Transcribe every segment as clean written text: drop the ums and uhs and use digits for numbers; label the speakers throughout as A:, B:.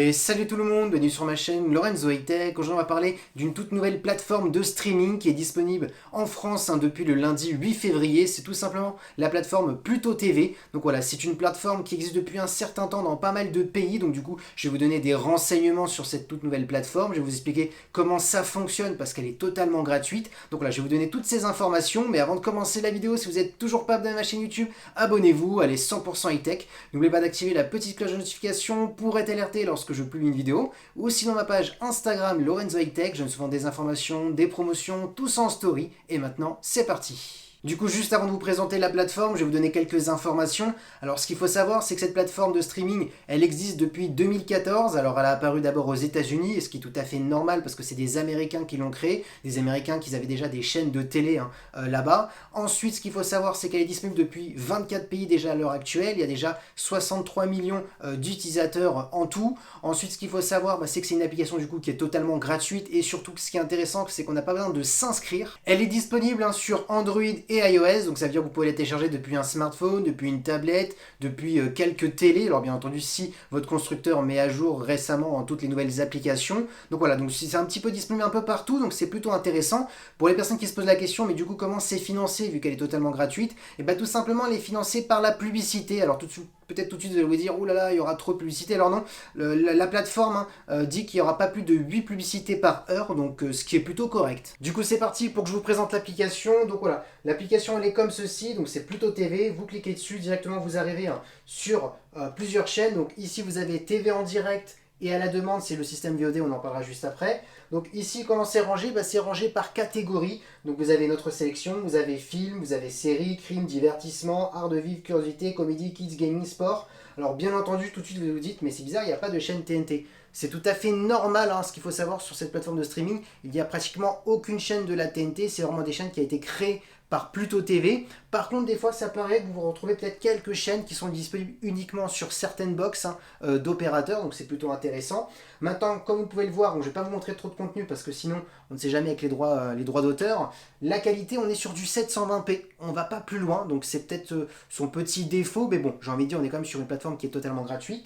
A: Et salut tout le monde, bienvenue sur ma chaîne Lorenzo High Tech. Aujourd'hui on va parler d'une toute nouvelle plateforme de streaming qui est disponible en France depuis le lundi 8 février. C'est tout simplement la plateforme Pluto TV. Donc voilà, c'est une plateforme qui existe depuis un certain temps dans pas mal de pays. Donc du coup, je vais vous donner des renseignements sur cette toute nouvelle plateforme. Je vais vous expliquer comment ça fonctionne parce qu'elle est totalement gratuite. Donc là, je vais vous donner toutes ces informations. Mais avant de commencer la vidéo, si vous n'êtes toujours pas abonné à ma chaîne YouTube, abonnez-vous, elle est 100% high tech. N'oubliez pas d'activer la petite cloche de notification pour être alerté lorsque je publie une vidéo, ou sinon ma page Instagram Lorenzo High Tech, je donne souvent des informations, des promotions, tout ça en story, et maintenant c'est parti. Du coup, juste avant de vous présenter la plateforme, je vais vous donner quelques informations. Alors, ce qu'il faut savoir, c'est que cette plateforme de streaming, elle existe depuis 2014. Alors, elle a apparu d'abord aux États-Unis, et ce qui est tout à fait normal parce que c'est des Américains qui l'ont créée, des Américains qui avaient déjà des chaînes de télé là-bas. Ensuite, ce qu'il faut savoir, c'est qu'elle est disponible depuis 24 pays déjà à l'heure actuelle. Il y a déjà 63 millions d'utilisateurs en tout. Ensuite, ce qu'il faut savoir, c'est que c'est une application du coup qui est totalement gratuite et surtout, ce qui est intéressant, c'est qu'on n'a pas besoin de s'inscrire. Elle est disponible sur Android et iOS, donc ça veut dire que vous pouvez la télécharger depuis un smartphone, depuis une tablette, depuis quelques télés. Alors bien entendu, si votre constructeur met à jour récemment toutes les nouvelles applications. Donc voilà, donc c'est un petit peu disponible un peu partout, donc c'est plutôt intéressant. Pour les personnes qui se posent la question, mais du coup comment c'est financé vu qu'elle est totalement gratuite? Et bien tout simplement elle est financée par la publicité. Alors peut-être tout de suite vous allez vous dire, oh là là, il y aura trop de publicité. Alors non, la plateforme dit qu'il n'y aura pas plus de 8 publicités par heure, donc ce qui est plutôt correct. Du coup c'est parti pour que je vous présente l'application. Donc voilà, l'application elle est comme ceci, donc c'est Pluto TV, vous cliquez dessus, directement vous arrivez sur plusieurs chaînes. Donc ici vous avez TV en direct et à la demande, c'est le système VOD, on en parlera juste après. Donc ici, comment c'est rangé? C'est rangé par catégorie. Donc vous avez notre sélection, vous avez film, vous avez série, crime, divertissement, art de vivre, curiosité, comédie, kids, gaming, sport. Alors bien entendu, tout de suite vous vous dites, mais c'est bizarre, il n'y a pas de chaîne TNT. C'est tout à fait normal, ce qu'il faut savoir sur cette plateforme de streaming. Il n'y a pratiquement aucune chaîne de la TNT, c'est vraiment des chaînes qui ont été créées par Pluto TV. Par contre, des fois, ça paraît que vous retrouvez peut-être quelques chaînes qui sont disponibles uniquement sur certaines box d'opérateurs, donc c'est plutôt intéressant. Maintenant, comme vous pouvez le voir, je ne vais pas vous montrer trop de contenu parce que sinon, on ne sait jamais avec les droits d'auteur. La qualité, on est sur du 720p, on ne va pas plus loin, donc c'est peut-être son petit défaut, mais bon, j'ai envie de dire, on est quand même sur une plateforme qui est totalement gratuite.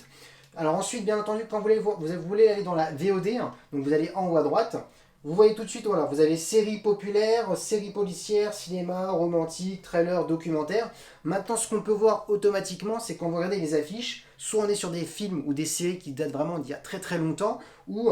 A: Alors ensuite, bien entendu, quand vous voulez aller dans la VOD, donc vous allez en haut à droite, vous voyez tout de suite, voilà, vous avez séries populaires, séries policières, cinéma, romantique, trailer, documentaire. Maintenant, ce qu'on peut voir automatiquement, c'est quand vous regardez les affiches, soit on est sur des films ou des séries qui datent vraiment d'il y a très très longtemps, ou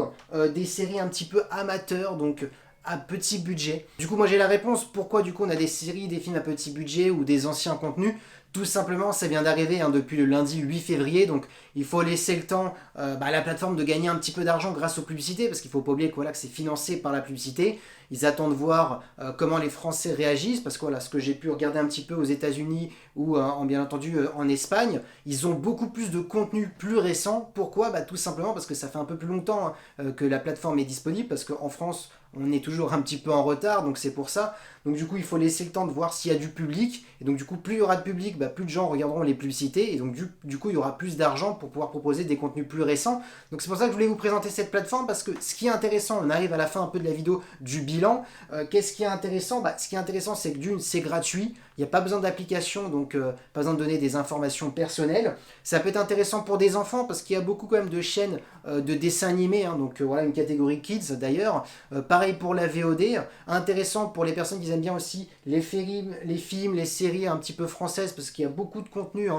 A: des séries un petit peu amateurs, donc à petit budget. Du coup, moi j'ai la réponse, pourquoi du coup on a des séries, des films à petit budget ou des anciens contenus? Tout simplement, ça vient d'arriver depuis le lundi 8 février, donc il faut laisser le temps à la plateforme de gagner un petit peu d'argent grâce aux publicités, parce qu'il ne faut pas oublier que c'est financé par la publicité. Ils attendent voir comment les Français réagissent, parce que ce que j'ai pu regarder un petit peu aux États-Unis ou bien entendu en Espagne, ils ont beaucoup plus de contenu plus récent. Pourquoi? Tout simplement parce que ça fait un peu plus longtemps que la plateforme est disponible, parce qu'en France, on est toujours un petit peu en retard, donc c'est pour ça. Donc du coup, il faut laisser le temps de voir s'il y a du public. Et donc du coup, plus il y aura de public, plus de gens regarderont les publicités. Et donc du coup, il y aura plus d'argent pour pouvoir proposer des contenus plus récents. Donc c'est pour ça que je voulais vous présenter cette plateforme, parce que ce qui est intéressant, on arrive à la fin un peu de la vidéo du bilan. Qu'est-ce qui est intéressant? Ce qui est intéressant, c'est que d'une, c'est gratuit. Il n'y a pas besoin d'application, donc pas besoin de donner des informations personnelles. Ça peut être intéressant pour des enfants, parce qu'il y a beaucoup quand même de chaînes de dessins animés. Donc voilà, une catégorie kids d'ailleurs. Pareil pour la VOD. Intéressant pour les personnes qui aiment bien aussi les films, les séries un petit peu françaises, parce qu'il y a beaucoup de contenu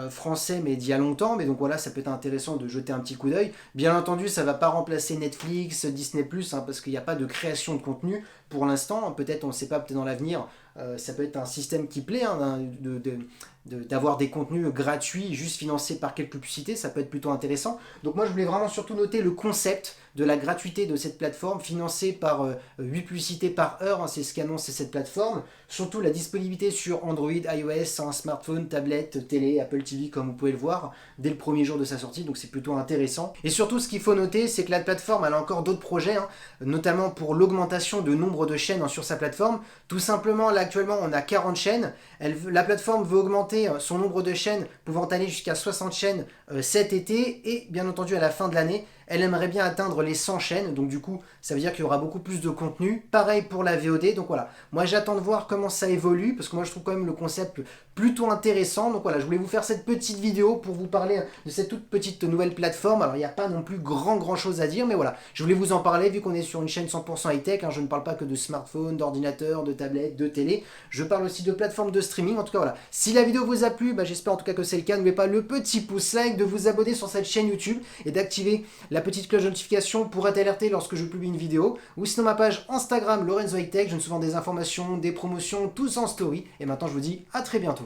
A: français mais d'il y a longtemps, mais donc voilà, ça peut être intéressant de jeter un petit coup d'œil. Bien entendu, ça ne va pas remplacer Netflix, Disney+, parce qu'il n'y a pas de création de contenu pour l'instant. Peut-être, on ne sait pas, peut-être dans l'avenir, ça peut être un système qui plaît, d'avoir des contenus gratuits juste financés par quelques publicités, ça peut être plutôt intéressant. Donc moi je voulais vraiment surtout noter le concept de la gratuité de cette plateforme financée par 8 publicités par heure, c'est ce qu'annonce cette plateforme. Surtout la disponibilité sur Android, iOS, un smartphone, tablette, télé, Apple TV, comme vous pouvez le voir dès le premier jour de sa sortie, donc c'est plutôt intéressant. Et surtout ce qu'il faut noter, c'est que la plateforme elle a encore d'autres projets, notamment pour l'augmentation de nombre de chaînes sur sa plateforme. Tout simplement, là actuellement on a 40 chaînes, la plateforme veut augmenter son nombre de chaînes, pouvant aller jusqu'à 60 chaînes cet été, et bien entendu à la fin de l'année, Elle aimerait bien atteindre les 100 chaînes, donc du coup, ça veut dire qu'il y aura beaucoup plus de contenu. Pareil pour la VOD, donc voilà. Moi, j'attends de voir comment ça évolue, parce que moi, je trouve quand même le concept plutôt intéressant. Donc voilà, je voulais vous faire cette petite vidéo pour vous parler de cette toute petite nouvelle plateforme. Alors, il n'y a pas non plus grand chose à dire, mais voilà, je voulais vous en parler, vu qu'on est sur une chaîne 100% high-tech. Je ne parle pas que de smartphone, d'ordinateur, de tablette, de télé. Je parle aussi de plateformes de streaming. En tout cas, voilà. Si la vidéo vous a plu, j'espère en tout cas que c'est le cas. N'oubliez pas le petit pouce like, de vous abonner sur cette chaîne YouTube et d'activer la petite cloche de notification pour être alerté lorsque je publie une vidéo. Ou sinon ma page Instagram Lorenzo High Tech. Je donne souvent des informations, des promotions, tous en story. Et maintenant, je vous dis à très bientôt.